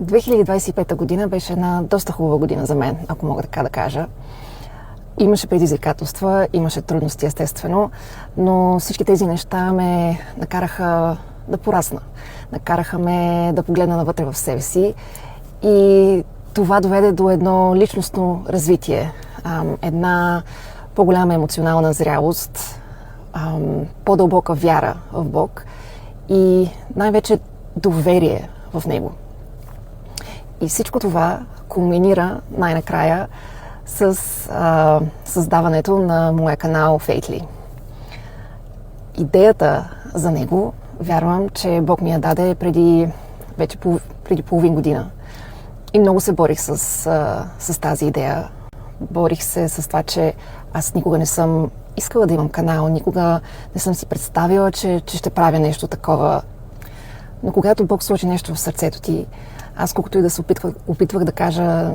2025 година беше една доста хубава година за мен, ако мога така да кажа. Имаше предизвикателства, имаше трудности естествено, но всички тези неща ме накараха да порасна. Накараха ме да погледна навътре в себе си и това доведе до едно личностно развитие, една по-голяма емоционална зрялост, по-дълбока вяра в Бог и най-вече доверие в Него. И всичко това кулминира най-накрая с създаването на моя канал Faithly. Идеята за него, вярвам, че Бог ми я даде преди половин година. И много се борих с тази идея. Борих се с това, че аз никога не съм искала да имам канал, никога не съм си представила, че ще правя нещо такова. Но когато Бог сложи нещо в сърцето ти, аз колкото и да се опитвах да кажа,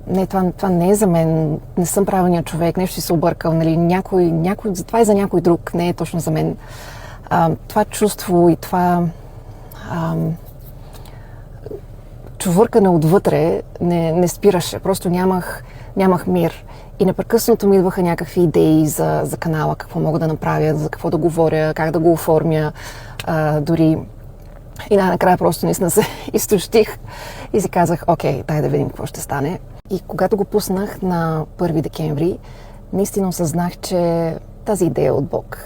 не, това не е за мен, не съм правилният човек, нещо си се объркал, нали, това е за някой друг, не е точно за мен. Това чувство и това чувъркане отвътре не спираше, просто нямах мир. И непрекъснато ми идваха някакви идеи за канала, какво мога да направя, за какво да говоря, как да го оформя, дори. И накрая просто наистина се изтощих и си казах, окей, дай да видим какво ще стане. И когато го пуснах на 1 декември, наистина осъзнах, че тази идея е от Бог.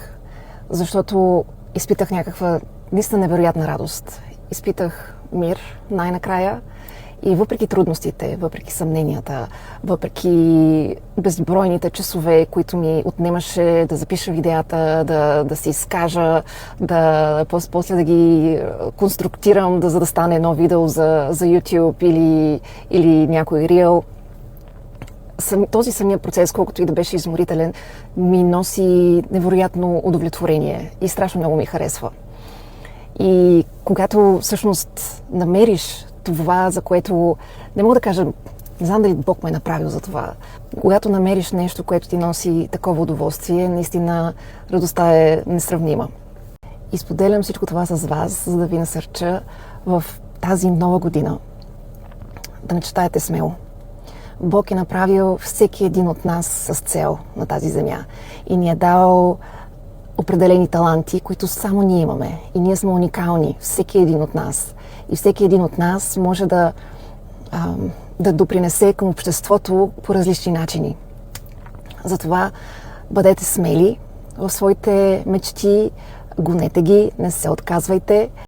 Защото изпитах някаква наистина невероятна радост. Изпитах мир най-накрая и въпреки трудностите, въпреки съмненията, въпреки безбройните часове, които ми отнемаше да запиша видеята, да се изкажа, после да ги конструктирам, за да стане едно видео за YouTube или някой рил. Този самия процес, колкото и да беше изморителен, ми носи невероятно удовлетворение и страшно много ми харесва. И когато всъщност намериш това, за което не мога да кажа, не знам дали Бог ме е направил за това. Когато намериш нещо, което ти носи такова удоволствие, наистина радостта е несравнима. И споделям всичко това с вас, за да ви насърча в тази нова година да мечтаете смело. Бог е направил всеки един от нас с цел на тази земя и ни е дал определени таланти, които само ние имаме. И ние сме уникални, всеки един от нас. И всеки един от нас може да допринесе към обществото по различни начини. Затова бъдете смели в своите мечти, гонете ги, не се отказвайте.